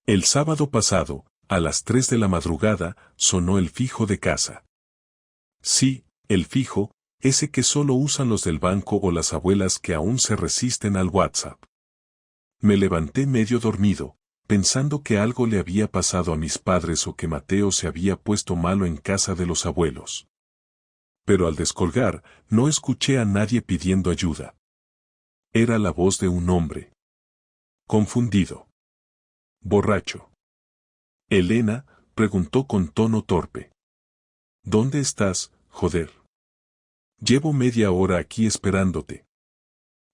El sábado pasado, a las 3 de la madrugada, sonó el fijo de casa. Sí, el fijo, ese que solo usan los del banco o las abuelas que aún se resisten al WhatsApp. Me levanté medio dormido, pensando que algo le había pasado a mis padres o que Mateo se había puesto malo en casa de los abuelos. Pero al descolgar, no escuché a nadie pidiendo ayuda. Era la voz de un hombre. Confundido. Borracho. Elena, preguntó con tono torpe. ¿Dónde estás, joder? Llevo media hora aquí esperándote.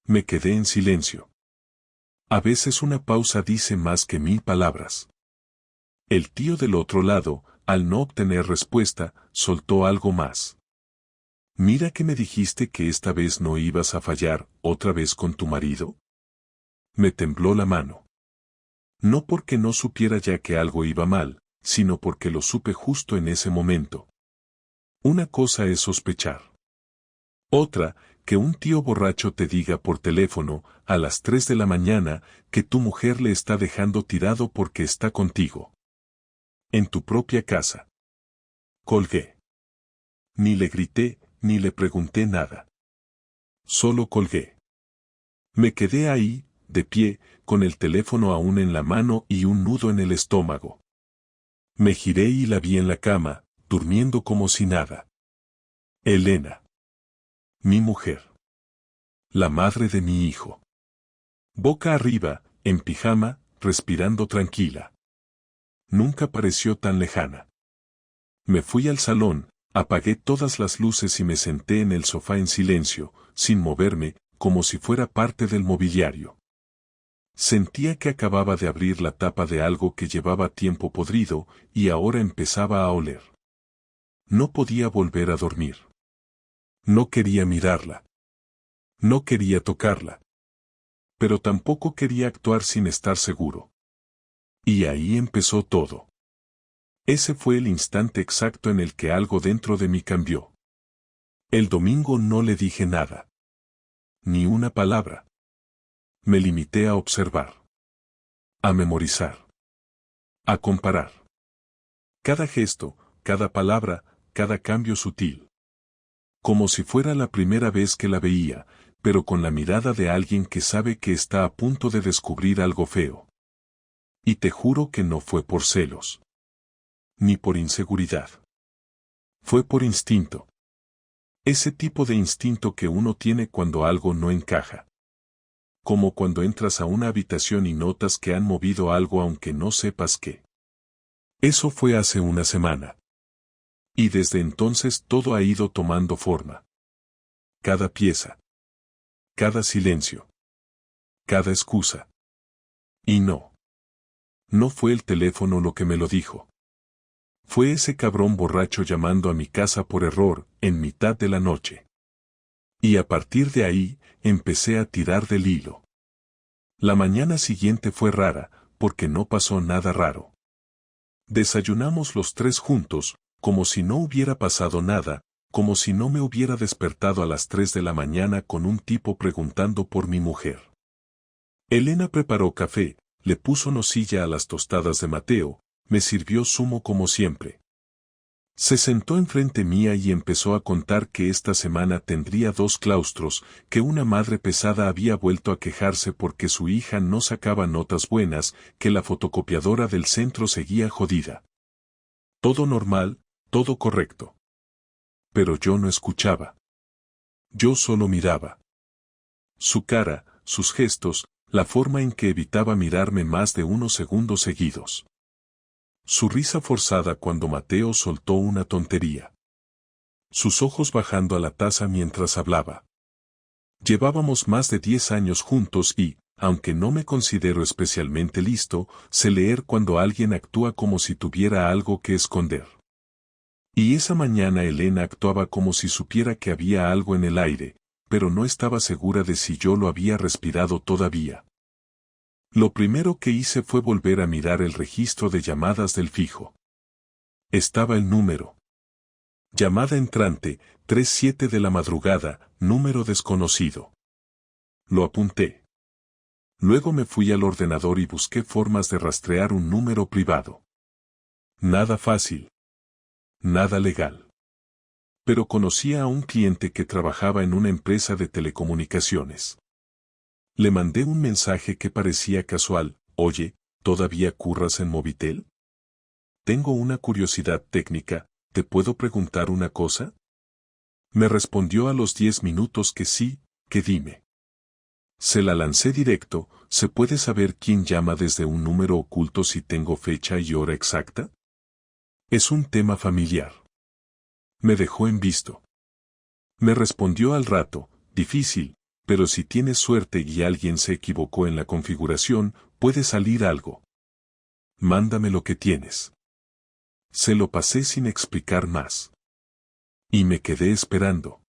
Me quedé en silencio. A veces una pausa dice más que 1000 palabras. El tío del otro lado, al no obtener respuesta, soltó algo más. Mira que me dijiste que esta vez no ibas a fallar, otra vez con tu marido. Me tembló la mano. No porque no supiera ya que algo iba mal, sino porque lo supe justo en ese momento. Una cosa es sospechar. Otra, que un tío borracho te diga por teléfono, a las 3 de la mañana, que tu mujer le está dejando tirado porque está contigo. En tu propia casa. Colgué. Ni le grité, ni le pregunté nada. Solo colgué. Me quedé ahí, de pie, con el teléfono aún en la mano y un nudo en el estómago. Me giré y la vi en la cama, durmiendo como si nada. Elena. Mi mujer. La madre de mi hijo. Boca arriba, en pijama, respirando tranquila. Nunca pareció tan lejana. Me fui al salón, apagué todas las luces y me senté en el sofá en silencio, sin moverme, como si fuera parte del mobiliario. Sentía que acababa de abrir la tapa de algo que llevaba tiempo podrido, y ahora empezaba a oler. No podía volver a dormir. No quería mirarla. No quería tocarla. Pero tampoco quería actuar sin estar seguro. Y ahí empezó todo. Ese fue el instante exacto en el que algo dentro de mí cambió. El domingo no le dije nada. Ni una palabra. Me limité a observar. A memorizar. A comparar. Cada gesto, cada palabra, cada cambio sutil. Como si fuera la primera vez que la veía, pero con la mirada de alguien que sabe que está a punto de descubrir algo feo. Y te juro que no fue por celos. Ni por inseguridad. Fue por instinto. Ese tipo de instinto que uno tiene cuando algo no encaja. Como cuando entras a una habitación y notas que han movido algo aunque no sepas qué. Eso fue hace una semana. Y desde entonces todo ha ido tomando forma. Cada pieza. Cada silencio. Cada excusa. Y no. No fue el teléfono lo que me lo dijo. Fue ese cabrón borracho llamando a mi casa por error, en mitad de la noche. Y a partir de ahí, empecé a tirar del hilo. La mañana siguiente fue rara, porque no pasó nada raro. Desayunamos los tres juntos, como si no hubiera pasado nada, como si no me hubiera despertado a las 3 de la mañana con un tipo preguntando por mi mujer. Elena preparó café, le puso nocilla a las tostadas de Mateo, me sirvió zumo como siempre. Se sentó enfrente mía y empezó a contar que esta semana tendría 2 claustros, que una madre pesada había vuelto a quejarse porque su hija no sacaba notas buenas, que la fotocopiadora del centro seguía jodida. Todo normal, todo correcto. Pero yo no escuchaba. Yo solo miraba. Su cara, sus gestos, la forma en que evitaba mirarme más de unos segundos seguidos. Su risa forzada cuando Mateo soltó una tontería. Sus ojos bajando a la taza mientras hablaba. Llevábamos más de 10 años juntos y, aunque no me considero especialmente listo, sé leer cuando alguien actúa como si tuviera algo que esconder. Y esa mañana Elena actuaba como si supiera que había algo en el aire, pero no estaba segura de si yo lo había respirado todavía. Lo primero que hice fue volver a mirar el registro de llamadas del fijo. Estaba el número. Llamada entrante, 3:07 de la madrugada, número desconocido. Lo apunté. Luego me fui al ordenador y busqué formas de rastrear un número privado. Nada fácil. Nada legal. Pero conocía a un cliente que trabajaba en una empresa de telecomunicaciones. Le mandé un mensaje que parecía casual: oye, ¿todavía curras en Movitel? Tengo una curiosidad técnica, ¿te puedo preguntar una cosa? Me respondió a los 10 minutos que sí, que dime. Se la lancé directo: ¿se puede saber quién llama desde un número oculto si tengo fecha y hora exacta? Es un tema familiar. Me dejó en visto. Me respondió al rato: difícil, pero si tienes suerte y alguien se equivocó en la configuración, puede salir algo. Mándame lo que tienes. Se lo pasé sin explicar más. Y me quedé esperando.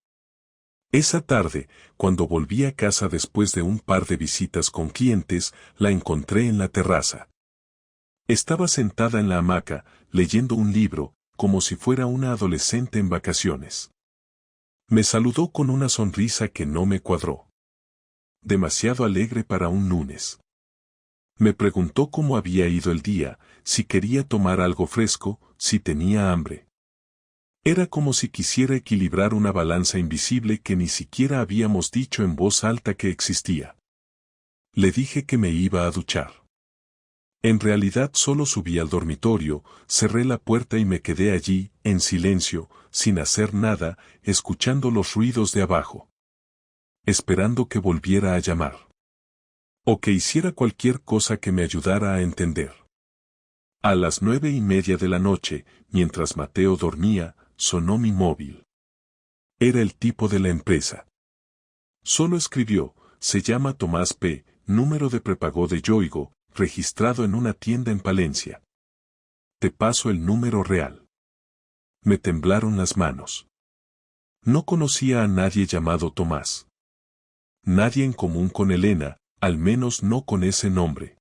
Esa tarde, cuando volví a casa después de un par de visitas con clientes, la encontré en la terraza. Estaba sentada en la hamaca, leyendo un libro, como si fuera una adolescente en vacaciones. Me saludó con una sonrisa que no me cuadró. Demasiado alegre para un lunes. Me preguntó cómo había ido el día, si quería tomar algo fresco, si tenía hambre. Era como si quisiera equilibrar una balanza invisible que ni siquiera habíamos dicho en voz alta que existía. Le dije que me iba a duchar. En realidad solo subí al dormitorio, cerré la puerta y me quedé allí, en silencio, sin hacer nada, escuchando los ruidos de abajo. Esperando que volviera a llamar. O que hiciera cualquier cosa que me ayudara a entender. A las 9:30 de la noche, mientras Mateo dormía, sonó mi móvil. Era el tipo de la empresa. Solo escribió: se llama Tomás P., número de prepago de Yoigo, registrado en una tienda en Palencia. Te paso el número real. Me temblaron las manos. No conocía a nadie llamado Tomás. Nadie en común con Elena, al menos no con ese nombre.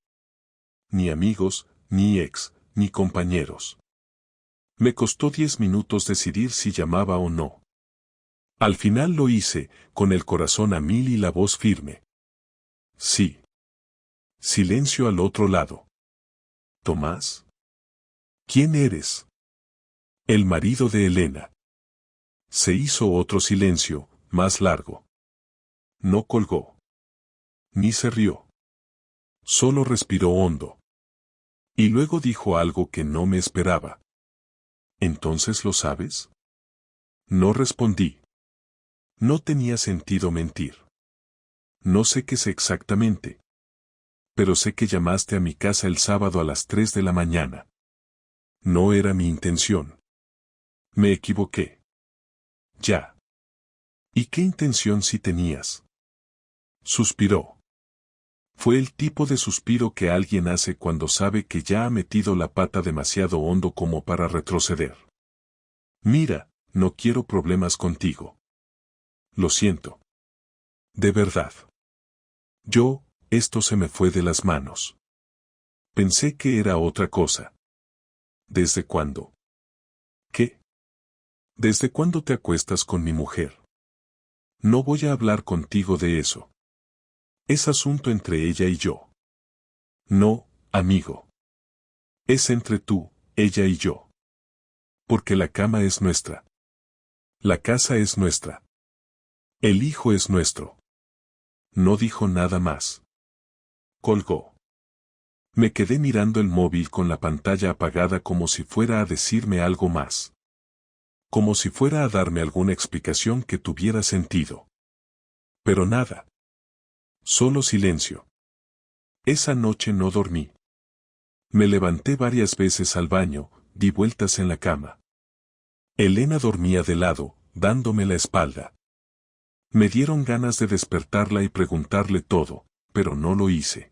Ni amigos, ni ex, ni compañeros. Me costó 10 minutos decidir si llamaba o no. Al final lo hice, con el corazón a mil y la voz firme. Sí. Silencio al otro lado. ¿Tomás? ¿Quién eres? El marido de Elena. Se hizo otro silencio, más largo. No colgó. Ni se rió. Solo respiró hondo. Y luego dijo algo que no me esperaba. ¿Entonces lo sabes? No respondí. No tenía sentido mentir. No sé qué sé exactamente. Pero sé que llamaste a mi casa el sábado a las 3 de la mañana. No era mi intención. Me equivoqué. Ya. ¿Y qué intención sí tenías? Suspiró. Fue el tipo de suspiro que alguien hace cuando sabe que ya ha metido la pata demasiado hondo como para retroceder. Mira, no quiero problemas contigo. Lo siento. De verdad. Esto se me fue de las manos. Pensé que era otra cosa. ¿Desde cuándo? ¿Qué? ¿Desde cuándo te acuestas con mi mujer? No voy a hablar contigo de eso. Es asunto entre ella y yo. No, amigo. Es entre tú, ella y yo. Porque la cama es nuestra. La casa es nuestra. El hijo es nuestro. No dijo nada más. Colgó. Me quedé mirando el móvil con la pantalla apagada como si fuera a decirme algo más. Como si fuera a darme alguna explicación que tuviera sentido. Pero nada. Solo silencio. Esa noche no dormí. Me levanté varias veces al baño, di vueltas en la cama. Elena dormía de lado, dándome la espalda. Me dieron ganas de despertarla y preguntarle todo, pero no lo hice.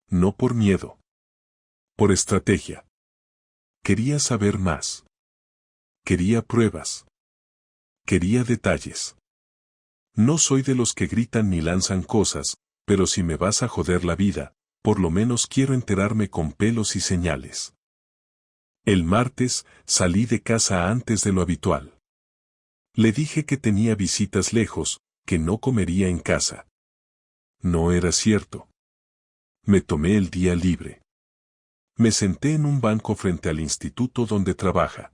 No por miedo. Por estrategia. Quería saber más. Quería pruebas. Quería detalles. No soy de los que gritan ni lanzan cosas, pero si me vas a joder la vida, por lo menos quiero enterarme con pelos y señales. El martes, salí de casa antes de lo habitual. Le dije que tenía visitas lejos, que no comería en casa. No era cierto. Me tomé el día libre. Me senté en un banco frente al instituto donde trabaja.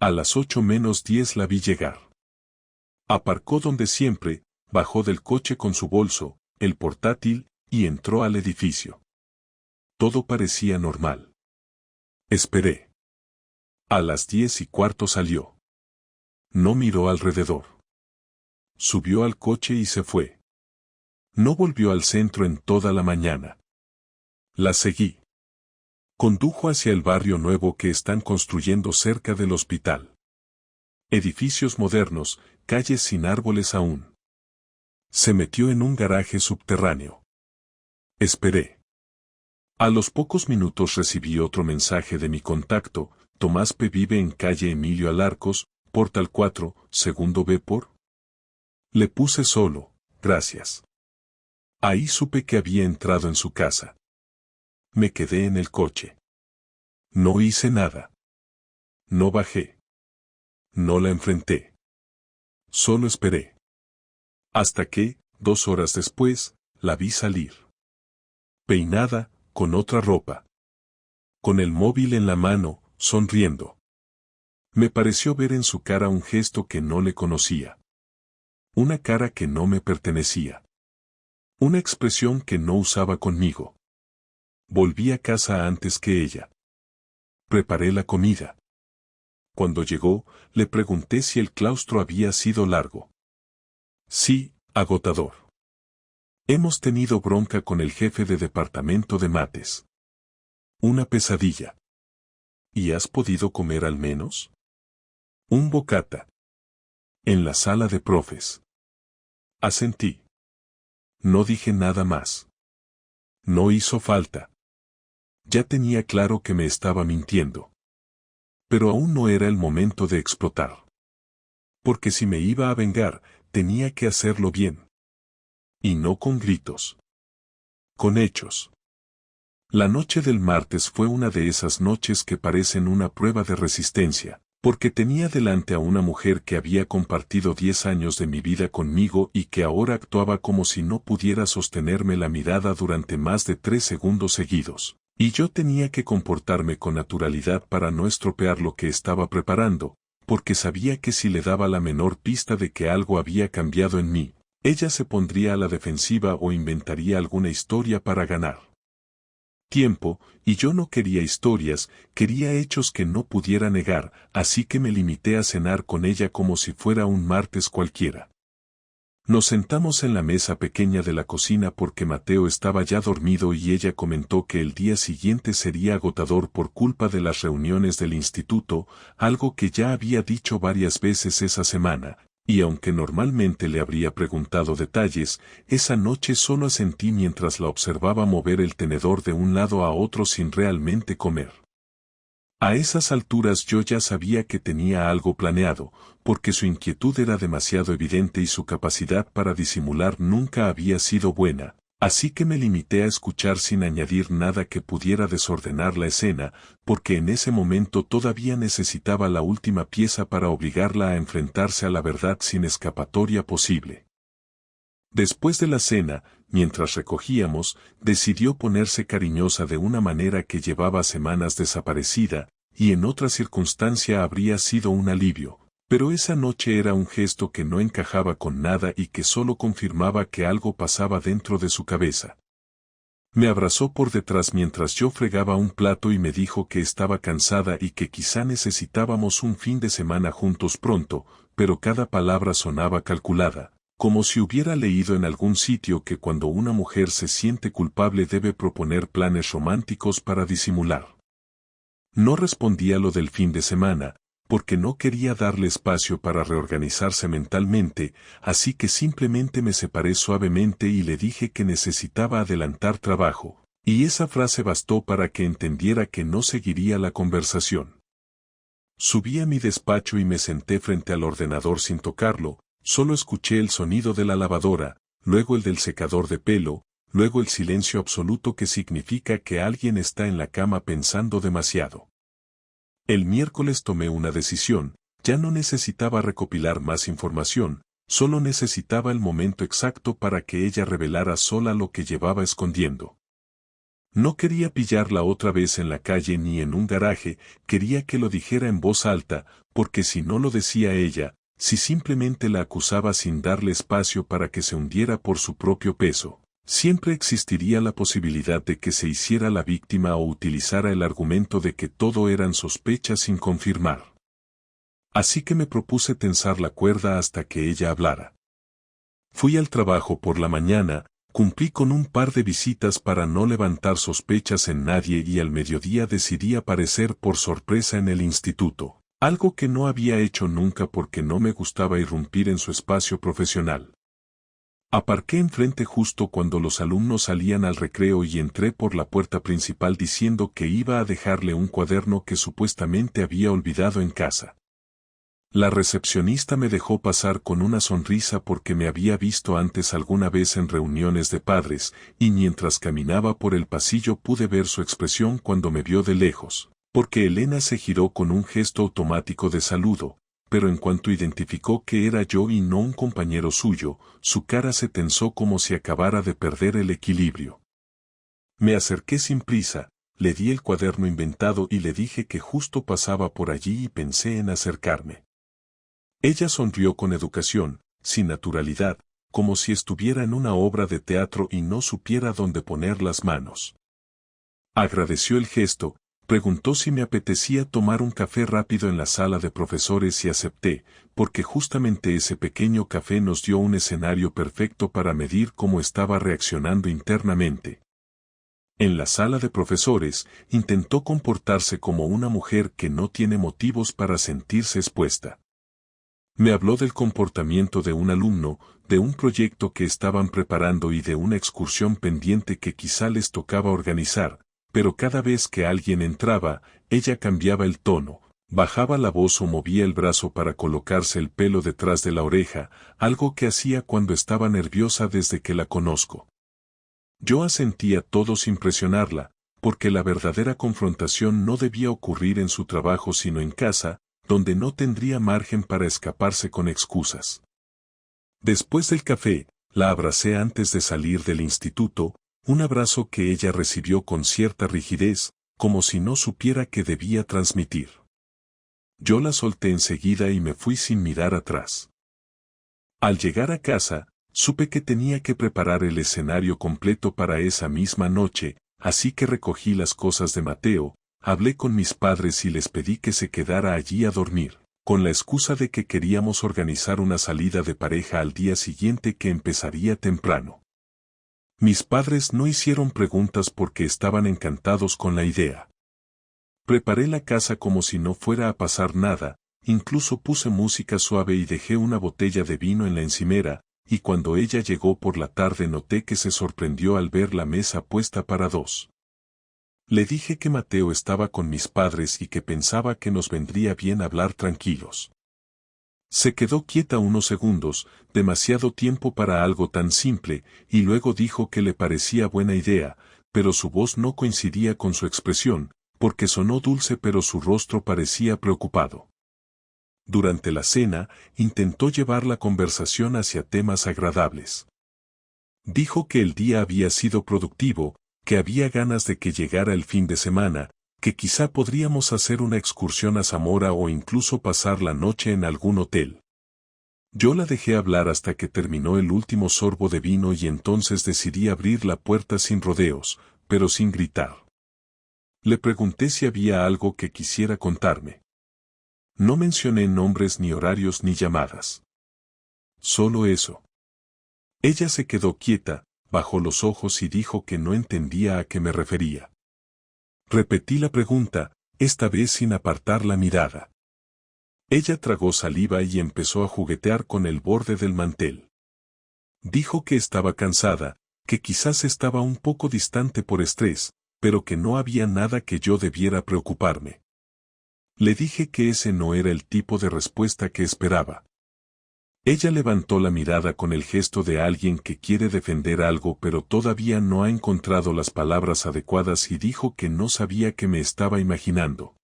A las 8:10 la vi llegar. Aparcó donde siempre, bajó del coche con su bolso, el portátil, y entró al edificio. Todo parecía normal. Esperé. A las 10:15 salió. No miró alrededor. Subió al coche y se fue. No volvió al centro en toda la mañana. La seguí. Condujo hacia el barrio nuevo que están construyendo cerca del hospital. Edificios modernos, calles sin árboles aún. Se metió en un garaje subterráneo. Esperé. A los pocos minutos recibí otro mensaje de mi contacto: Tomás P. vive en calle Emilio Alarcos, Portal 4, segundo B por. Le puse solo, gracias. Ahí supe que había entrado en su casa. Me quedé en el coche. No hice nada. No bajé. No la enfrenté. Solo esperé. Hasta que, 2 horas después, la vi salir. Peinada, con otra ropa. Con el móvil en la mano, sonriendo. Me pareció ver en su cara un gesto que no le conocía. Una cara que no me pertenecía. Una expresión que no usaba conmigo. Volví a casa antes que ella. Preparé la comida. Cuando llegó, le pregunté si el claustro había sido largo. Sí, agotador. Hemos tenido bronca con el jefe de departamento de mates. Una pesadilla. ¿Y has podido comer al menos? Un bocata. En la sala de profes. Asentí. No dije nada más. No hizo falta. Ya tenía claro que me estaba mintiendo. Pero aún no era el momento de explotar. Porque si me iba a vengar, tenía que hacerlo bien. Y no con gritos. Con hechos. La noche del martes fue una de esas noches que parecen una prueba de resistencia, porque tenía delante a una mujer que había compartido 10 años de mi vida conmigo y que ahora actuaba como si no pudiera sostenerme la mirada durante más de 3 segundos seguidos. Y yo tenía que comportarme con naturalidad para no estropear lo que estaba preparando, porque sabía que si le daba la menor pista de que algo había cambiado en mí, ella se pondría a la defensiva o inventaría alguna historia para ganar tiempo, y yo no quería historias, quería hechos que no pudiera negar, así que me limité a cenar con ella como si fuera un martes cualquiera. Nos sentamos en la mesa pequeña de la cocina porque Mateo estaba ya dormido y ella comentó que el día siguiente sería agotador por culpa de las reuniones del instituto, algo que ya había dicho varias veces esa semana. Y aunque normalmente le habría preguntado detalles, esa noche solo asentí mientras la observaba mover el tenedor de un lado a otro sin realmente comer. A esas alturas yo ya sabía que tenía algo planeado, porque su inquietud era demasiado evidente y su capacidad para disimular nunca había sido buena. Así que me limité a escuchar sin añadir nada que pudiera desordenar la escena, porque en ese momento todavía necesitaba la última pieza para obligarla a enfrentarse a la verdad sin escapatoria posible. Después de la cena, mientras recogíamos, decidió ponerse cariñosa de una manera que llevaba semanas desaparecida, y en otra circunstancia habría sido un alivio. Pero esa noche era un gesto que no encajaba con nada y que solo confirmaba que algo pasaba dentro de su cabeza. Me abrazó por detrás mientras yo fregaba un plato y me dijo que estaba cansada y que quizá necesitábamos un fin de semana juntos pronto, pero cada palabra sonaba calculada, como si hubiera leído en algún sitio que cuando una mujer se siente culpable debe proponer planes románticos para disimular. No respondí a lo del fin de semana, porque no quería darle espacio para reorganizarse mentalmente, así que simplemente me separé suavemente y le dije que necesitaba adelantar trabajo, y esa frase bastó para que entendiera que no seguiría la conversación. Subí a mi despacho y me senté frente al ordenador sin tocarlo, solo escuché el sonido de la lavadora, luego el del secador de pelo, luego el silencio absoluto que significa que alguien está en la cama pensando demasiado. El miércoles tomé una decisión, ya no necesitaba recopilar más información, solo necesitaba el momento exacto para que ella revelara sola lo que llevaba escondiendo. No quería pillarla otra vez en la calle ni en un garaje, quería que lo dijera en voz alta, porque si no lo decía ella, si simplemente la acusaba sin darle espacio para que se hundiera por su propio peso, siempre existiría la posibilidad de que se hiciera la víctima o utilizara el argumento de que todo eran sospechas sin confirmar. Así que me propuse tensar la cuerda hasta que ella hablara. Fui al trabajo por la mañana, cumplí con un par de visitas para no levantar sospechas en nadie y al mediodía decidí aparecer por sorpresa en el instituto, algo que no había hecho nunca porque no me gustaba irrumpir en su espacio profesional. Aparqué enfrente justo cuando los alumnos salían al recreo y entré por la puerta principal diciendo que iba a dejarle un cuaderno que supuestamente había olvidado en casa. La recepcionista me dejó pasar con una sonrisa porque me había visto antes alguna vez en reuniones de padres, y mientras caminaba por el pasillo pude ver su expresión cuando me vio de lejos, porque Elena se giró con un gesto automático de saludo, pero en cuanto identificó que era yo y no un compañero suyo, su cara se tensó como si acabara de perder el equilibrio. Me acerqué sin prisa, le di el cuaderno inventado y le dije que justo pasaba por allí y pensé en acercarme. Ella sonrió con educación, sin naturalidad, como si estuviera en una obra de teatro y no supiera dónde poner las manos. Agradeció el gesto, preguntó si me apetecía tomar un café rápido en la sala de profesores y acepté, porque justamente ese pequeño café nos dio un escenario perfecto para medir cómo estaba reaccionando internamente. En la sala de profesores, intentó comportarse como una mujer que no tiene motivos para sentirse expuesta. Me habló del comportamiento de un alumno, de un proyecto que estaban preparando y de una excursión pendiente que quizá les tocaba organizar, pero cada vez que alguien entraba, ella cambiaba el tono, bajaba la voz o movía el brazo para colocarse el pelo detrás de la oreja, algo que hacía cuando estaba nerviosa desde que la conozco. Yo asentía todo sin presionarla, porque la verdadera confrontación no debía ocurrir en su trabajo sino en casa, donde no tendría margen para escaparse con excusas. Después del café, la abracé antes de salir del instituto, un abrazo que ella recibió con cierta rigidez, como si no supiera qué debía transmitir. Yo la solté enseguida y me fui sin mirar atrás. Al llegar a casa, supe que tenía que preparar el escenario completo para esa misma noche, así que recogí las cosas de Mateo, hablé con mis padres y les pedí que se quedara allí a dormir, con la excusa de que queríamos organizar una salida de pareja al día siguiente que empezaría temprano. Mis padres no hicieron preguntas porque estaban encantados con la idea. Preparé la casa como si no fuera a pasar nada, incluso puse música suave y dejé una botella de vino en la encimera, y cuando ella llegó por la tarde noté que se sorprendió al ver la mesa puesta para dos. Le dije que Mateo estaba con mis padres y que pensaba que nos vendría bien hablar tranquilos. Se quedó quieta unos segundos, demasiado tiempo para algo tan simple, y luego dijo que le parecía buena idea, pero su voz no coincidía con su expresión, porque sonó dulce pero su rostro parecía preocupado. Durante la cena, intentó llevar la conversación hacia temas agradables. Dijo que el día había sido productivo, que había ganas de que llegara el fin de semana, que quizá podríamos hacer una excursión a Zamora o incluso pasar la noche en algún hotel. Yo la dejé hablar hasta que terminó el último sorbo de vino y entonces decidí abrir la puerta sin rodeos, pero sin gritar. Le pregunté si había algo que quisiera contarme. No mencioné nombres ni horarios ni llamadas. Solo eso. Ella se quedó quieta, bajó los ojos y dijo que no entendía a qué me refería. Repetí la pregunta, esta vez sin apartar la mirada. Ella tragó saliva y empezó a juguetear con el borde del mantel. Dijo que estaba cansada, que quizás estaba un poco distante por estrés, pero que no había nada que yo debiera preocuparme. Le dije que ese no era el tipo de respuesta que esperaba. Ella levantó la mirada con el gesto de alguien que quiere defender algo pero todavía no ha encontrado las palabras adecuadas y dijo que no sabía qué me estaba imaginando.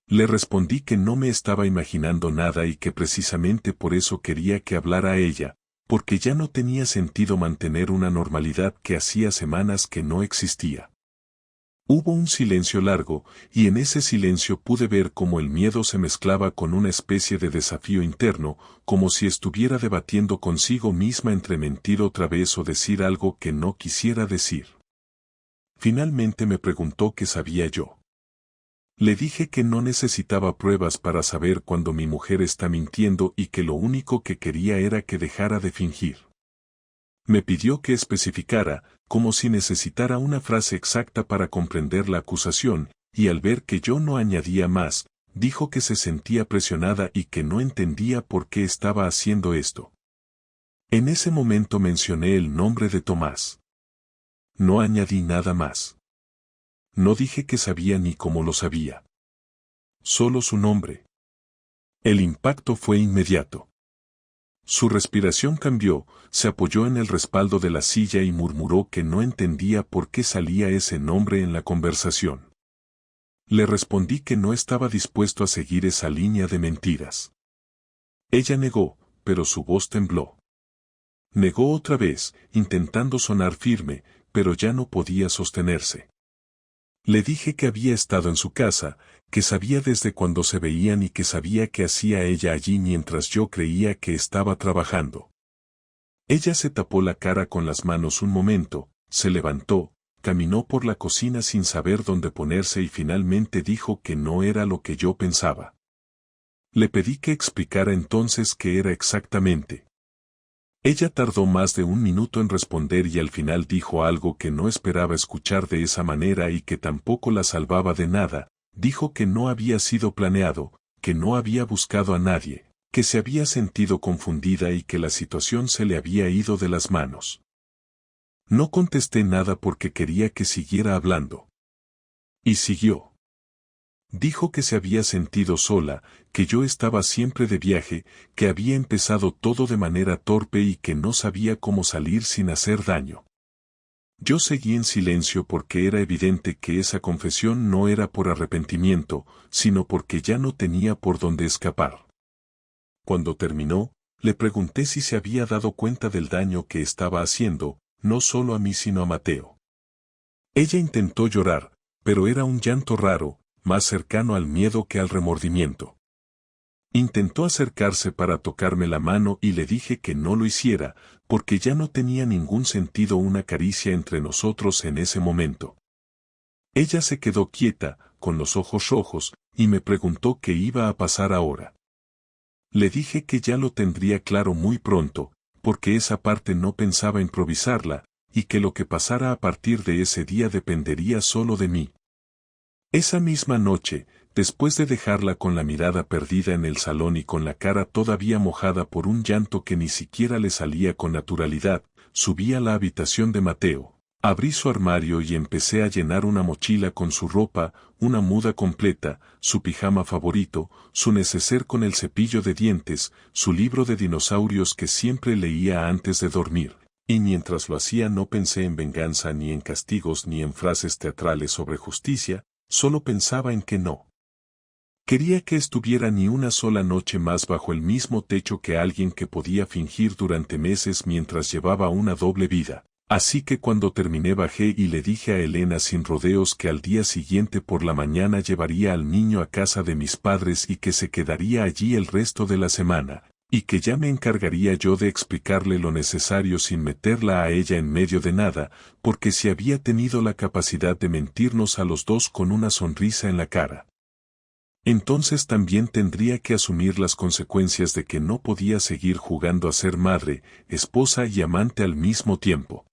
Le respondí que no me estaba imaginando nada y que precisamente por eso quería que hablara ella, porque ya no tenía sentido mantener una normalidad que hacía semanas que no existía. Hubo un silencio largo, y en ese silencio pude ver cómo el miedo se mezclaba con una especie de desafío interno, como si estuviera debatiendo consigo misma entre mentir otra vez o decir algo que no quisiera decir. Finalmente me preguntó qué sabía yo. Le dije que no necesitaba pruebas para saber cuando mi mujer está mintiendo y que lo único que quería era que dejara de fingir. Me pidió que especificara, como si necesitara una frase exacta para comprender la acusación, y al ver que yo no añadía más, dijo que se sentía presionada y que no entendía por qué estaba haciendo esto. En ese momento mencioné el nombre de Tomás. No añadí nada más. No dije que sabía ni cómo lo sabía. Solo su nombre. El impacto fue inmediato. Su respiración cambió, se apoyó en el respaldo de la silla y murmuró que no entendía por qué salía ese nombre en la conversación. Le respondí que no estaba dispuesto a seguir esa línea de mentiras. Ella negó, pero su voz tembló. Negó otra vez, intentando sonar firme, pero ya no podía sostenerse. Le dije que había estado en su casa, que sabía desde cuándo se veían y que sabía qué hacía ella allí mientras yo creía que estaba trabajando. Ella se tapó la cara con las manos un momento, se levantó, caminó por la cocina sin saber dónde ponerse y finalmente dijo que no era lo que yo pensaba. Le pedí que explicara entonces qué era exactamente. Ella tardó más de un minuto en responder y al final dijo algo que no esperaba escuchar de esa manera y que tampoco la salvaba de nada. Dijo que no había sido planeado, que no había buscado a nadie, que se había sentido confundida y que la situación se le había ido de las manos. No contesté nada porque quería que siguiera hablando. Y siguió. Dijo que se había sentido sola, que yo estaba siempre de viaje, que había empezado todo de manera torpe y que no sabía cómo salir sin hacer daño. Yo seguí en silencio porque era evidente que esa confesión no era por arrepentimiento, sino porque ya no tenía por dónde escapar. Cuando terminó, le pregunté si se había dado cuenta del daño que estaba haciendo, no solo a mí sino a Mateo. Ella intentó llorar, pero era un llanto raro, más cercano al miedo que al remordimiento. Intentó acercarse para tocarme la mano y le dije que no lo hiciera, porque ya no tenía ningún sentido una caricia entre nosotros en ese momento. Ella se quedó quieta, con los ojos rojos, y me preguntó qué iba a pasar ahora. Le dije que ya lo tendría claro muy pronto, porque esa parte no pensaba improvisarla, y que lo que pasara a partir de ese día dependería solo de mí. Esa misma noche, después de dejarla con la mirada perdida en el salón y con la cara todavía mojada por un llanto que ni siquiera le salía con naturalidad, subí a la habitación de Mateo, abrí su armario y empecé a llenar una mochila con su ropa, una muda completa, su pijama favorito, su neceser con el cepillo de dientes, su libro de dinosaurios que siempre leía antes de dormir. Y mientras lo hacía no pensé en venganza ni en castigos ni en frases teatrales sobre justicia, solo pensaba en que no quería que estuviera ni una sola noche más bajo el mismo techo que alguien que podía fingir durante meses mientras llevaba una doble vida. Así que cuando terminé bajé y le dije a Elena sin rodeos que al día siguiente por la mañana llevaría al niño a casa de mis padres y que se quedaría allí el resto de la semana, y que ya me encargaría yo de explicarle lo necesario sin meterla a ella en medio de nada, porque si había tenido la capacidad de mentirnos a los dos con una sonrisa en la cara, entonces también tendría que asumir las consecuencias de que no podía seguir jugando a ser madre, esposa y amante al mismo tiempo.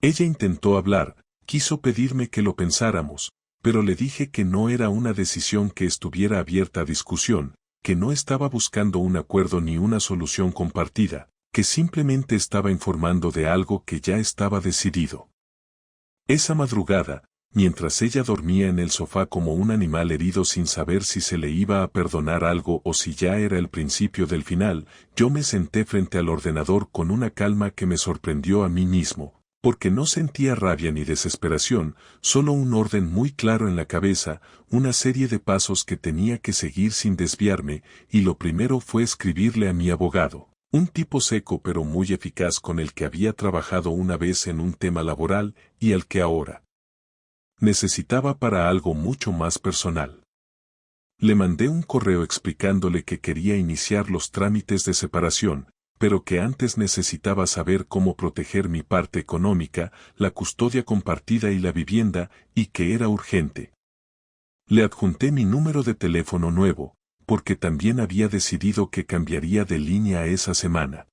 Ella intentó hablar, quiso pedirme que lo pensáramos, pero le dije que no era una decisión que estuviera abierta a discusión, que no estaba buscando un acuerdo ni una solución compartida, que simplemente estaba informando de algo que ya estaba decidido. Esa madrugada, mientras ella dormía en el sofá como un animal herido sin saber si se le iba a perdonar algo o si ya era el principio del final, yo me senté frente al ordenador con una calma que me sorprendió a mí mismo, porque no sentía rabia ni desesperación, solo un orden muy claro en la cabeza, una serie de pasos que tenía que seguir sin desviarme, y lo primero fue escribirle a mi abogado, un tipo seco pero muy eficaz con el que había trabajado una vez en un tema laboral, y al que ahora necesitaba para algo mucho más personal. Le mandé un correo explicándole que quería iniciar los trámites de separación, pero que antes necesitaba saber cómo proteger mi parte económica, la custodia compartida y la vivienda, y que era urgente. Le adjunté mi número de teléfono nuevo, porque también había decidido que cambiaría de línea esa semana.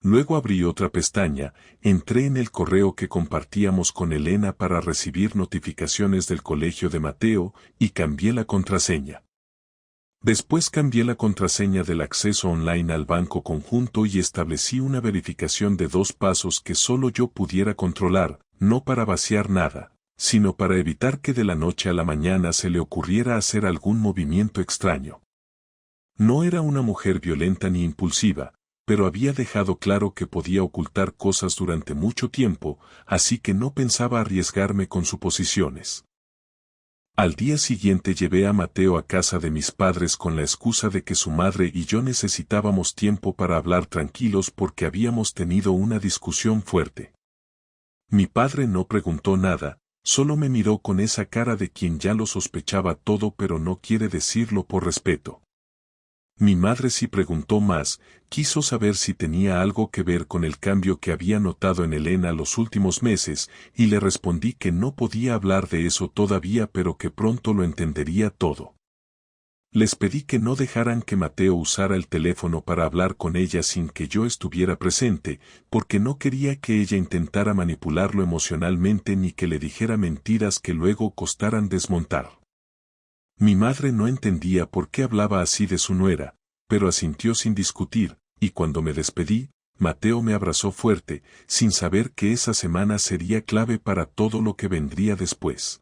Luego abrí otra pestaña, entré en el correo que compartíamos con Elena para recibir notificaciones del colegio de Mateo y cambié la contraseña. Después cambié la contraseña del acceso online al banco conjunto y establecí una verificación de 2 pasos que solo yo pudiera controlar, no para vaciar nada, sino para evitar que de la noche a la mañana se le ocurriera hacer algún movimiento extraño. No era una mujer violenta ni impulsiva, pero había dejado claro que podía ocultar cosas durante mucho tiempo, así que no pensaba arriesgarme con suposiciones. Al día siguiente llevé a Mateo a casa de mis padres con la excusa de que su madre y yo necesitábamos tiempo para hablar tranquilos porque habíamos tenido una discusión fuerte. Mi padre no preguntó nada, solo me miró con esa cara de quien ya lo sospechaba todo pero no quiere decirlo por respeto. Mi madre sí preguntó más, quiso saber si tenía algo que ver con el cambio que había notado en Elena los últimos meses, y le respondí que no podía hablar de eso todavía pero que pronto lo entendería todo. Les pedí que no dejaran que Mateo usara el teléfono para hablar con ella sin que yo estuviera presente, porque no quería que ella intentara manipularlo emocionalmente ni que le dijera mentiras que luego costaran desmontar. Mi madre no entendía por qué hablaba así de su nuera, pero asintió sin discutir, y cuando me despedí, Mateo me abrazó fuerte, sin saber que esa semana sería clave para todo lo que vendría después.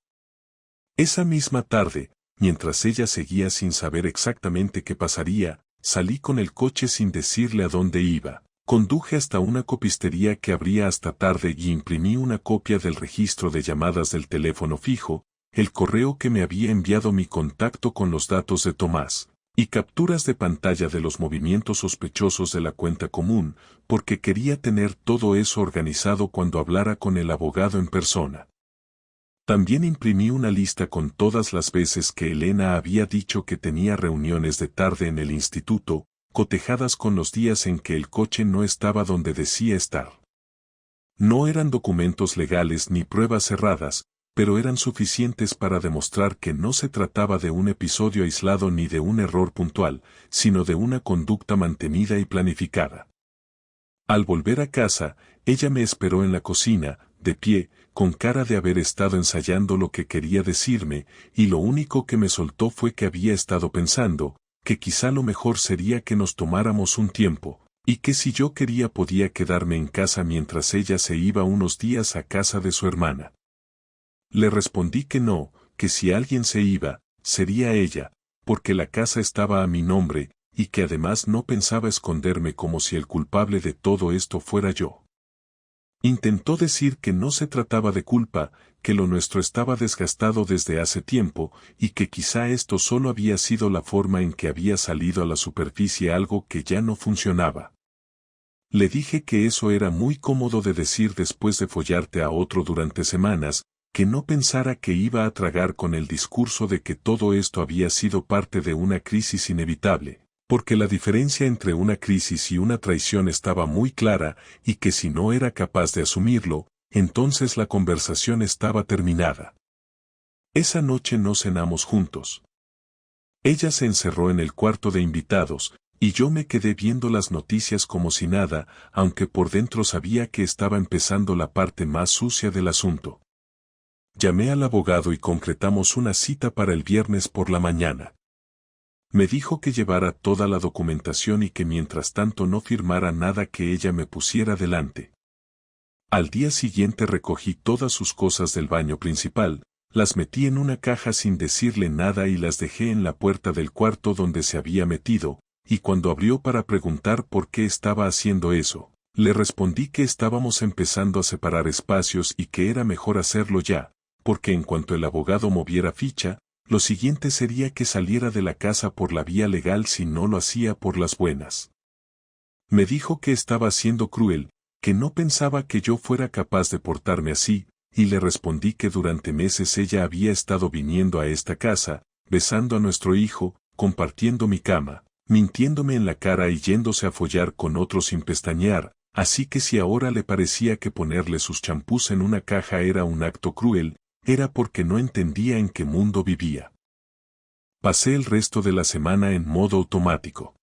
Esa misma tarde, mientras ella seguía sin saber exactamente qué pasaría, salí con el coche sin decirle a dónde iba. Conduje hasta una copistería que abría hasta tarde y imprimí una copia del registro de llamadas del teléfono fijo, el correo que me había enviado mi contacto con los datos de Tomás, y capturas de pantalla de los movimientos sospechosos de la cuenta común, porque quería tener todo eso organizado cuando hablara con el abogado en persona. También imprimí una lista con todas las veces que Elena había dicho que tenía reuniones de tarde en el instituto, cotejadas con los días en que el coche no estaba donde decía estar. No eran documentos legales ni pruebas cerradas, pero eran suficientes para demostrar que no se trataba de un episodio aislado ni de un error puntual, sino de una conducta mantenida y planificada. Al volver a casa, ella me esperó en la cocina, de pie, con cara de haber estado ensayando lo que quería decirme, y lo único que me soltó fue que había estado pensando, que quizá lo mejor sería que nos tomáramos un tiempo, y que si yo quería podía quedarme en casa mientras ella se iba unos días a casa de su hermana. Le respondí que no, que si alguien se iba, sería ella, porque la casa estaba a mi nombre, y que además no pensaba esconderme como si el culpable de todo esto fuera yo. Intentó decir que no se trataba de culpa, que lo nuestro estaba desgastado desde hace tiempo, y que quizá esto solo había sido la forma en que había salido a la superficie algo que ya no funcionaba. Le dije que eso era muy cómodo de decir después de follarte a otro durante semanas, que no pensara que iba a tragar con el discurso de que todo esto había sido parte de una crisis inevitable, porque la diferencia entre una crisis y una traición estaba muy clara y que si no era capaz de asumirlo, entonces la conversación estaba terminada. Esa noche no cenamos juntos. Ella se encerró en el cuarto de invitados, y yo me quedé viendo las noticias como si nada, aunque por dentro sabía que estaba empezando la parte más sucia del asunto. Llamé al abogado y concretamos una cita para el viernes por la mañana. Me dijo que llevara toda la documentación y que mientras tanto no firmara nada que ella me pusiera delante. Al día siguiente recogí todas sus cosas del baño principal, las metí en una caja sin decirle nada y las dejé en la puerta del cuarto donde se había metido, y cuando abrió para preguntar por qué estaba haciendo eso, le respondí que estábamos empezando a separar espacios y que era mejor hacerlo ya, porque en cuanto el abogado moviera ficha, lo siguiente sería que saliera de la casa por la vía legal si no lo hacía por las buenas. Me dijo que estaba siendo cruel, que no pensaba que yo fuera capaz de portarme así, y le respondí que durante meses ella había estado viniendo a esta casa, besando a nuestro hijo, compartiendo mi cama, mintiéndome en la cara y yéndose a follar con otro sin pestañear, así que si ahora le parecía que ponerle sus champús en una caja era un acto cruel, era porque no entendía en qué mundo vivía. Pasé el resto de la semana en modo automático.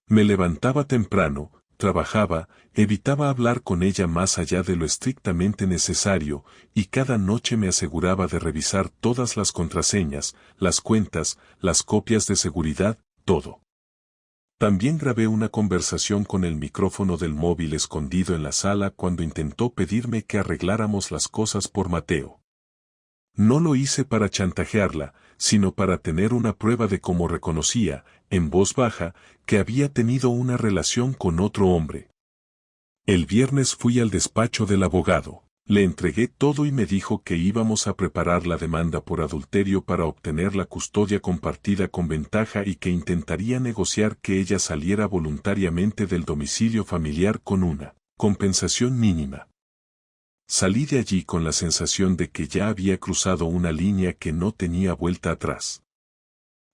Me levantaba temprano, trabajaba, evitaba hablar con ella más allá de lo estrictamente necesario, y cada noche me aseguraba de revisar todas las contraseñas, las cuentas, las copias de seguridad, todo. También grabé una conversación con el micrófono del móvil escondido en la sala cuando intentó pedirme que arregláramos las cosas por Mateo. No lo hice para chantajearla, sino para tener una prueba de cómo reconocía, en voz baja, que había tenido una relación con otro hombre. El viernes fui al despacho del abogado, le entregué todo y me dijo que íbamos a preparar la demanda por adulterio para obtener la custodia compartida con ventaja y que intentaría negociar que ella saliera voluntariamente del domicilio familiar con una compensación mínima. Salí de allí con la sensación de que ya había cruzado una línea que no tenía vuelta atrás.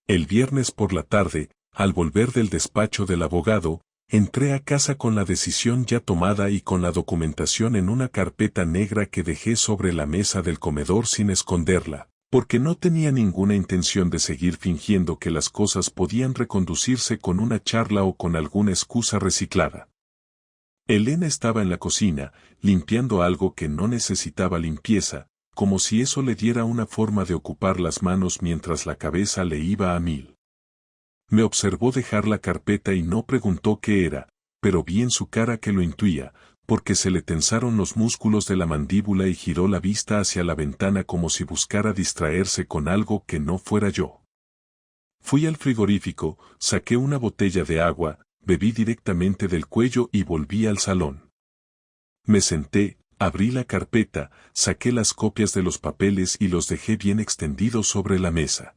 El viernes por la tarde, al volver del despacho del abogado, entré a casa con la decisión ya tomada y con la documentación en una carpeta negra que dejé sobre la mesa del comedor sin esconderla, porque no tenía ninguna intención de seguir fingiendo que las cosas podían reconducirse con una charla o con alguna excusa reciclada. Elena estaba en la cocina, limpiando algo que no necesitaba limpieza, como si eso le diera una forma de ocupar las manos mientras la cabeza le iba a mil. Me observó dejar la carpeta y no preguntó qué era, pero vi en su cara que lo intuía, porque se le tensaron los músculos de la mandíbula y giró la vista hacia la ventana como si buscara distraerse con algo que no fuera yo. Fui al frigorífico, saqué una botella de agua, bebí directamente del cuello y volví al salón. Me senté, abrí la carpeta, saqué las copias de los papeles y los dejé bien extendidos sobre la mesa.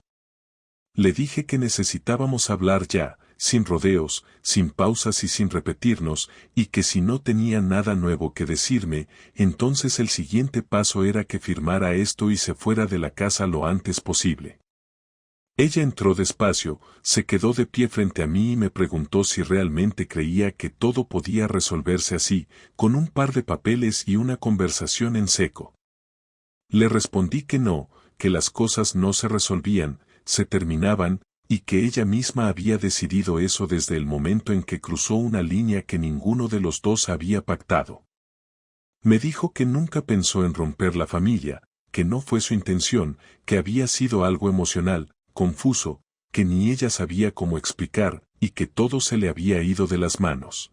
Le dije que necesitábamos hablar ya, sin rodeos, sin pausas y sin repetirnos, y que si no tenía nada nuevo que decirme, entonces el siguiente paso era que firmara esto y se fuera de la casa lo antes posible. Ella entró despacio, se quedó de pie frente a mí y me preguntó si realmente creía que todo podía resolverse así, con un par de papeles y una conversación en seco. Le respondí que no, que las cosas no se resolvían, se terminaban, y que ella misma había decidido eso desde el momento en que cruzó una línea que ninguno de los dos había pactado. Me dijo que nunca pensó en romper la familia, que no fue su intención, que había sido algo emocional, confuso, que ni ella sabía cómo explicar, y que todo se le había ido de las manos.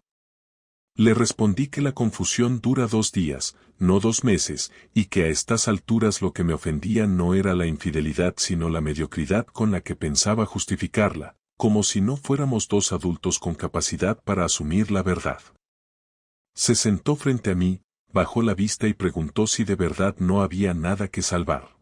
Le respondí que la confusión dura 2 días, no 2 meses, y que a estas alturas lo que me ofendía no era la infidelidad sino la mediocridad con la que pensaba justificarla, como si no fuéramos 2 adultos con capacidad para asumir la verdad. Se sentó frente a mí, bajó la vista y preguntó si de verdad no había nada que salvar.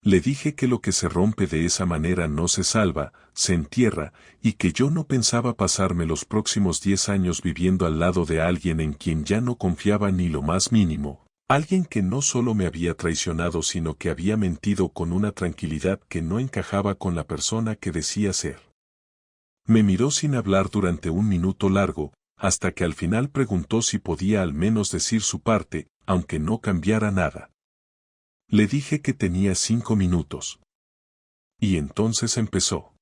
Le dije que lo que se rompe de esa manera no se salva, se entierra, y que yo no pensaba pasarme los próximos 10 años viviendo al lado de alguien en quien ya no confiaba ni lo más mínimo, alguien que no solo me había traicionado sino que había mentido con una tranquilidad que no encajaba con la persona que decía ser. Me miró sin hablar durante un minuto largo, hasta que al final preguntó si podía al menos decir su parte, aunque no cambiara nada. Le dije que tenía 5 minutos. Y entonces empezó.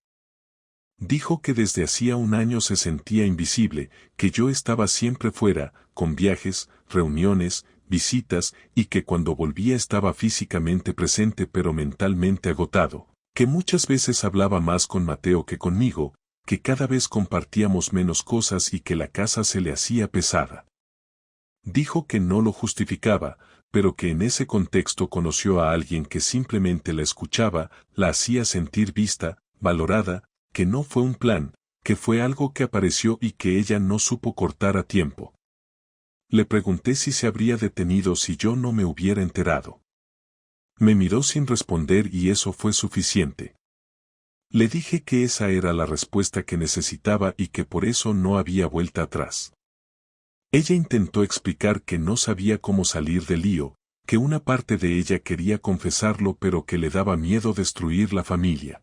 Dijo que desde hacía un año se sentía invisible, que yo estaba siempre fuera, con viajes, reuniones, visitas, y que cuando volvía estaba físicamente presente pero mentalmente agotado, que muchas veces hablaba más con Mateo que conmigo, que cada vez compartíamos menos cosas y que la casa se le hacía pesada. Dijo que no lo justificaba, pero que en ese contexto conoció a alguien que simplemente la escuchaba, la hacía sentir vista, valorada, que no fue un plan, que fue algo que apareció y que ella no supo cortar a tiempo. Le pregunté si se habría detenido si yo no me hubiera enterado. Me miró sin responder y eso fue suficiente. Le dije que esa era la respuesta que necesitaba y que por eso no había vuelta atrás. Ella intentó explicar que no sabía cómo salir del lío, que una parte de ella quería confesarlo pero que le daba miedo destruir la familia.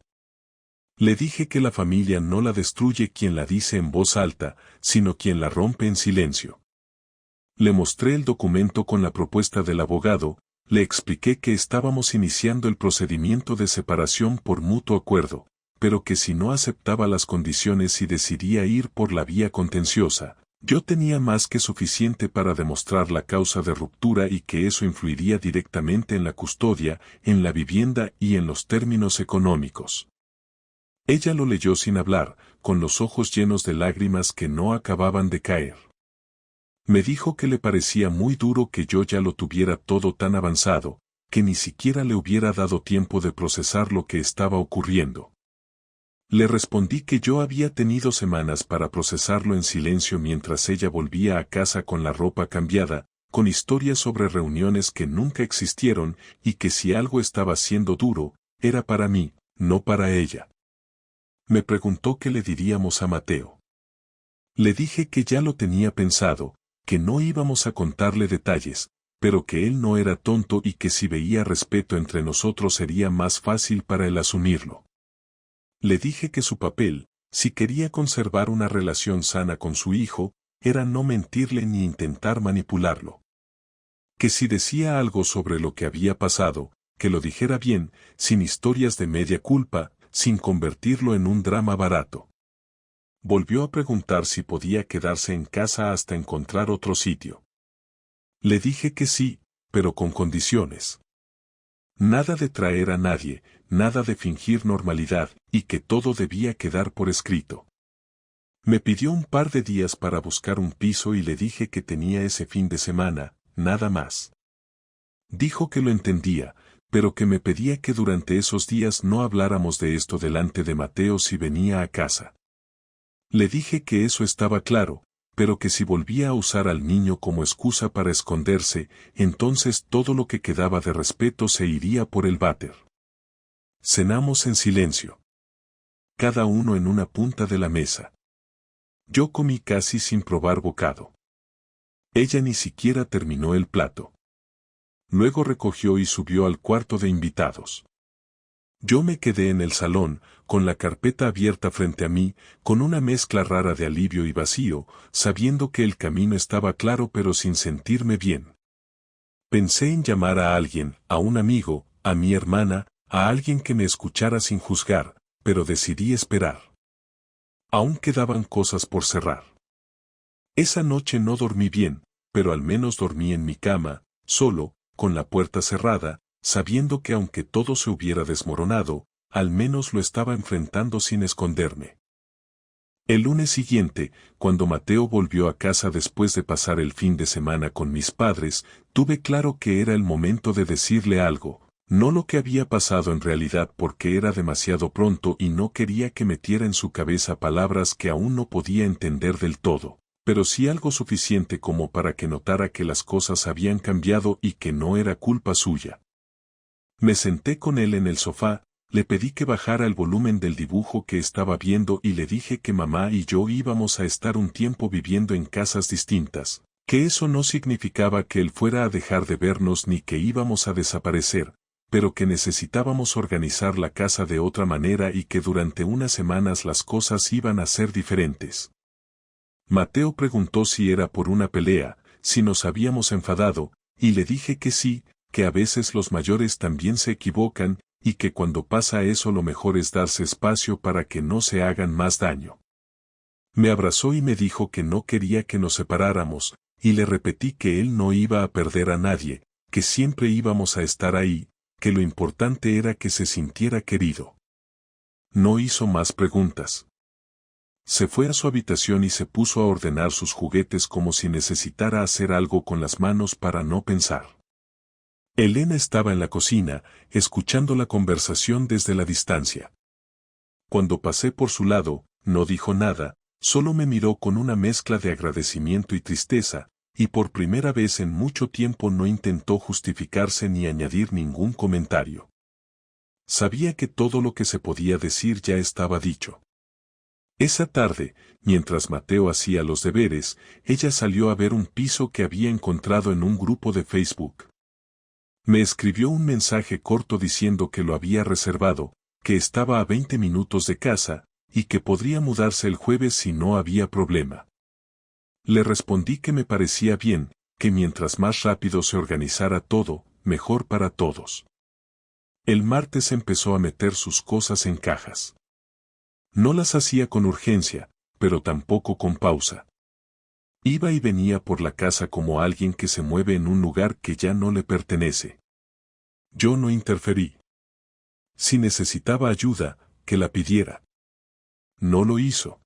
Le dije que la familia no la destruye quien la dice en voz alta, sino quien la rompe en silencio. Le mostré el documento con la propuesta del abogado, le expliqué que estábamos iniciando el procedimiento de separación por mutuo acuerdo, pero que si no aceptaba las condiciones y decidía ir por la vía contenciosa, yo tenía más que suficiente para demostrar la causa de ruptura y que eso influiría directamente en la custodia, en la vivienda y en los términos económicos. Ella lo leyó sin hablar, con los ojos llenos de lágrimas que no acababan de caer. Me dijo que le parecía muy duro que yo ya lo tuviera todo tan avanzado, que ni siquiera le hubiera dado tiempo de procesar lo que estaba ocurriendo. Le respondí que yo había tenido semanas para procesarlo en silencio mientras ella volvía a casa con la ropa cambiada, con historias sobre reuniones que nunca existieron y que si algo estaba siendo duro, era para mí, no para ella. Me preguntó qué le diríamos a Mateo. Le dije que ya lo tenía pensado, que no íbamos a contarle detalles, pero que él no era tonto y que si veía respeto entre nosotros sería más fácil para él asumirlo. Le dije que su papel, si quería conservar una relación sana con su hijo, era no mentirle ni intentar manipularlo. Que si decía algo sobre lo que había pasado, que lo dijera bien, sin historias de media culpa, sin convertirlo en un drama barato. Volvió a preguntar si podía quedarse en casa hasta encontrar otro sitio. Le dije que sí, pero con condiciones. Nada de traer a nadie, nada de fingir normalidad, y que todo debía quedar por escrito. Me pidió un par de días para buscar un piso y le dije que tenía ese fin de semana, nada más. Dijo que lo entendía, pero que me pedía que durante esos días no habláramos de esto delante de Mateo si venía a casa. Le dije que eso estaba claro, pero que si volvía a usar al niño como excusa para esconderse, entonces todo lo que quedaba de respeto se iría por el váter. Cenamos en silencio. Cada uno en una punta de la mesa. Yo comí casi sin probar bocado. Ella ni siquiera terminó el plato. Luego recogió y subió al cuarto de invitados. Yo me quedé en el salón, con la carpeta abierta frente a mí, con una mezcla rara de alivio y vacío, sabiendo que el camino estaba claro pero sin sentirme bien. Pensé en llamar a alguien, a un amigo, a mi hermana, a alguien que me escuchara sin juzgar, pero decidí esperar. Aún quedaban cosas por cerrar. Esa noche no dormí bien, pero al menos dormí en mi cama, solo, con la puerta cerrada, sabiendo que aunque todo se hubiera desmoronado, al menos lo estaba enfrentando sin esconderme. El lunes siguiente, cuando Mateo volvió a casa después de pasar el fin de semana con mis padres, tuve claro que era el momento de decirle algo, no lo que había pasado en realidad porque era demasiado pronto y no quería que metiera en su cabeza palabras que aún no podía entender del todo, pero sí algo suficiente como para que notara que las cosas habían cambiado y que no era culpa suya. Me senté con él en el sofá, le pedí que bajara el volumen del dibujo que estaba viendo y le dije que mamá y yo íbamos a estar un tiempo viviendo en casas distintas, que eso no significaba que él fuera a dejar de vernos ni que íbamos a desaparecer, pero que necesitábamos organizar la casa de otra manera y que durante unas semanas las cosas iban a ser diferentes. Mateo preguntó si era por una pelea, si nos habíamos enfadado, y le dije que sí, que a veces los mayores también se equivocan, y que cuando pasa eso lo mejor es darse espacio para que no se hagan más daño. Me abrazó y me dijo que no quería que nos separáramos, y le repetí que él no iba a perder a nadie, que siempre íbamos a estar ahí, que lo importante era que se sintiera querido. No hizo más preguntas. Se fue a su habitación y se puso a ordenar sus juguetes como si necesitara hacer algo con las manos para no pensar. Elena estaba en la cocina, escuchando la conversación desde la distancia. Cuando pasé por su lado, no dijo nada, solo me miró con una mezcla de agradecimiento y tristeza, y por primera vez en mucho tiempo no intentó justificarse ni añadir ningún comentario. Sabía que todo lo que se podía decir ya estaba dicho. Esa tarde, mientras Mateo hacía los deberes, ella salió a ver un piso que había encontrado en un grupo de Facebook. Me escribió un mensaje corto diciendo que lo había reservado, que estaba a 20 minutos de casa, y que podría mudarse el jueves si no había problema. Le respondí que me parecía bien, que mientras más rápido se organizara todo, mejor para todos. El martes empezó a meter sus cosas en cajas. No las hacía con urgencia, pero tampoco con pausa. Iba y venía por la casa como alguien que se mueve en un lugar que ya no le pertenece. Yo no interferí. Si necesitaba ayuda, que la pidiera. No lo hizo.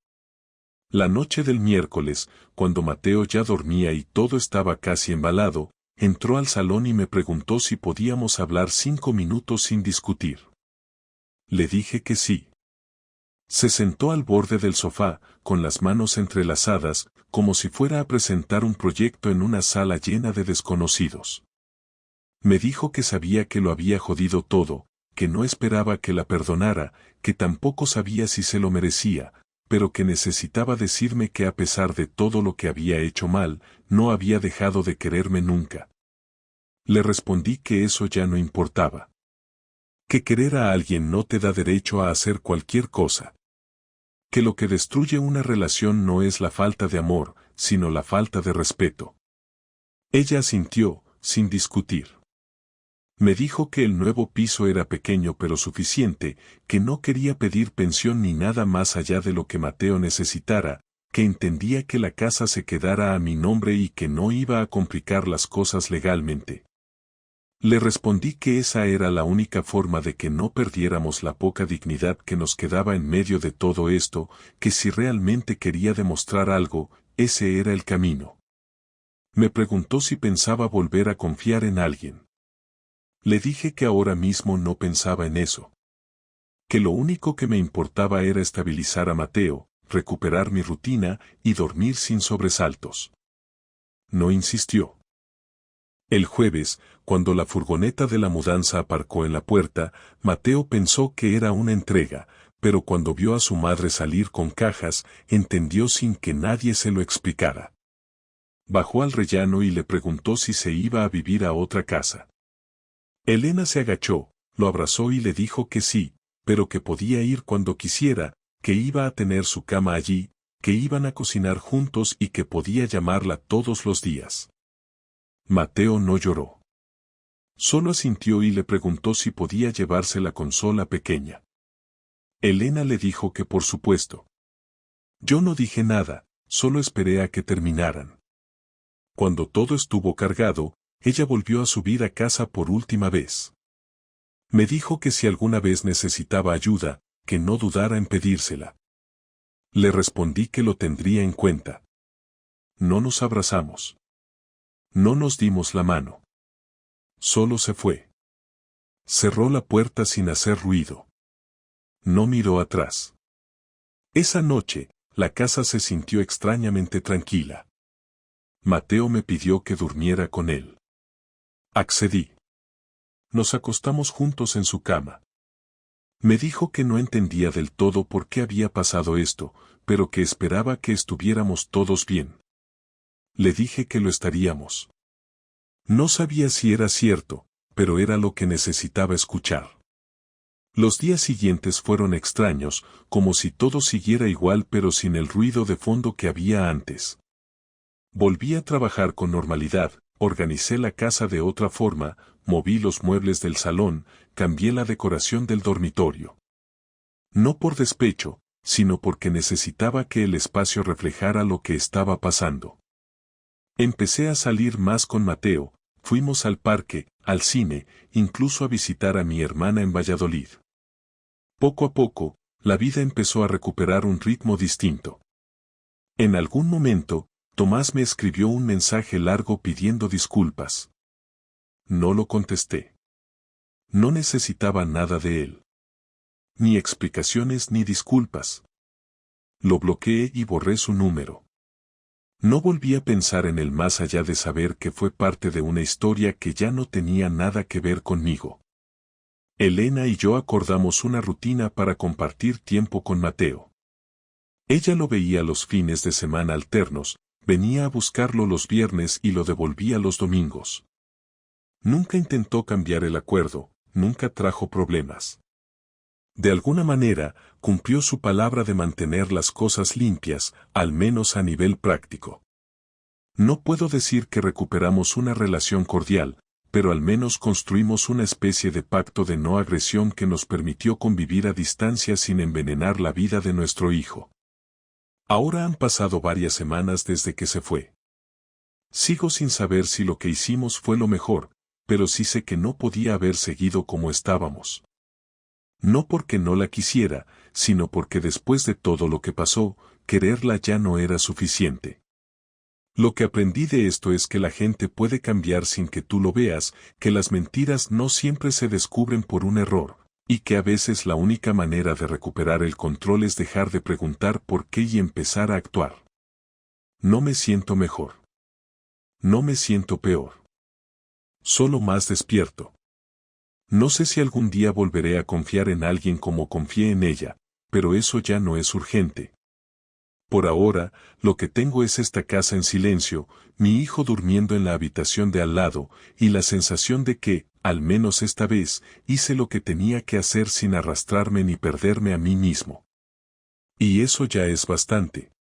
La noche del miércoles, cuando Mateo ya dormía y todo estaba casi embalado, entró al salón y me preguntó si podíamos hablar 5 minutos sin discutir. Le dije que sí. Se sentó al borde del sofá, con las manos entrelazadas, como si fuera a presentar un proyecto en una sala llena de desconocidos. Me dijo que sabía que lo había jodido todo, que no esperaba que la perdonara, que tampoco sabía si se lo merecía, pero que necesitaba decirme que a pesar de todo lo que había hecho mal, no había dejado de quererme nunca. Le respondí que eso ya no importaba. Que querer a alguien no te da derecho a hacer cualquier cosa. Que lo que destruye una relación no es la falta de amor, sino la falta de respeto. Ella asintió, sin discutir. Me dijo que el nuevo piso era pequeño pero suficiente, que no quería pedir pensión ni nada más allá de lo que Mateo necesitara, que entendía que la casa se quedara a mi nombre y que no iba a complicar las cosas legalmente. Le respondí que esa era la única forma de que no perdiéramos la poca dignidad que nos quedaba en medio de todo esto, que si realmente quería demostrar algo, ese era el camino. Me preguntó si pensaba volver a confiar en alguien. Le dije que ahora mismo no pensaba en eso. Que lo único que me importaba era estabilizar a Mateo, recuperar mi rutina y dormir sin sobresaltos. No insistió. El jueves, cuando la furgoneta de la mudanza aparcó en la puerta, Mateo pensó que era una entrega, pero cuando vio a su madre salir con cajas, entendió sin que nadie se lo explicara. Bajó al rellano y le preguntó si se iba a vivir a otra casa. Elena se agachó, lo abrazó y le dijo que sí, pero que podía ir cuando quisiera, que iba a tener su cama allí, que iban a cocinar juntos y que podía llamarla todos los días. Mateo no lloró. Solo asintió y le preguntó si podía llevarse la consola pequeña. Elena le dijo que por supuesto. Yo no dije nada, solo esperé a que terminaran. Cuando todo estuvo cargado, ella volvió a subir a casa por última vez. Me dijo que si alguna vez necesitaba ayuda, que no dudara en pedírsela. Le respondí que lo tendría en cuenta. No nos abrazamos. No nos dimos la mano. Solo se fue. Cerró la puerta sin hacer ruido. No miró atrás. Esa noche, la casa se sintió extrañamente tranquila. Mateo me pidió que durmiera con él. Accedí. Nos acostamos juntos en su cama. Me dijo que no entendía del todo por qué había pasado esto, pero que esperaba que estuviéramos todos bien. Le dije que lo estaríamos. No sabía si era cierto, pero era lo que necesitaba escuchar. Los días siguientes fueron extraños, como si todo siguiera igual pero sin el ruido de fondo que había antes. Volví a trabajar con normalidad, organicé la casa de otra forma, moví los muebles del salón, cambié la decoración del dormitorio. No por despecho, sino porque necesitaba que el espacio reflejara lo que estaba pasando. Empecé a salir más con Mateo, fuimos al parque, al cine, incluso a visitar a mi hermana en Valladolid. Poco a poco, la vida empezó a recuperar un ritmo distinto. En algún momento, Tomás me escribió un mensaje largo pidiendo disculpas. No lo contesté. No necesitaba nada de él. Ni explicaciones ni disculpas. Lo bloqueé y borré su número. No volví a pensar en él más allá de saber que fue parte de una historia que ya no tenía nada que ver conmigo. Elena y yo acordamos una rutina para compartir tiempo con Mateo. Ella lo veía los fines de semana alternos, venía a buscarlo los viernes y lo devolvía los domingos. Nunca intentó cambiar el acuerdo, nunca trajo problemas. De alguna manera, cumplió su palabra de mantener las cosas limpias, al menos a nivel práctico. No puedo decir que recuperamos una relación cordial, pero al menos construimos una especie de pacto de no agresión que nos permitió convivir a distancia sin envenenar la vida de nuestro hijo. Ahora han pasado varias semanas desde que se fue. Sigo sin saber si lo que hicimos fue lo mejor, pero sí sé que no podía haber seguido como estábamos. No porque no la quisiera, sino porque después de todo lo que pasó, quererla ya no era suficiente. Lo que aprendí de esto es que la gente puede cambiar sin que tú lo veas, que las mentiras no siempre se descubren por un error, y que a veces la única manera de recuperar el control es dejar de preguntar por qué y empezar a actuar. No me siento mejor. No me siento peor. Solo más despierto. No sé si algún día volveré a confiar en alguien como confié en ella, pero eso ya no es urgente. Por ahora, lo que tengo es esta casa en silencio, mi hijo durmiendo en la habitación de al lado, y la sensación de que, al menos esta vez, hice lo que tenía que hacer sin arrastrarme ni perderme a mí mismo. Y eso ya es bastante.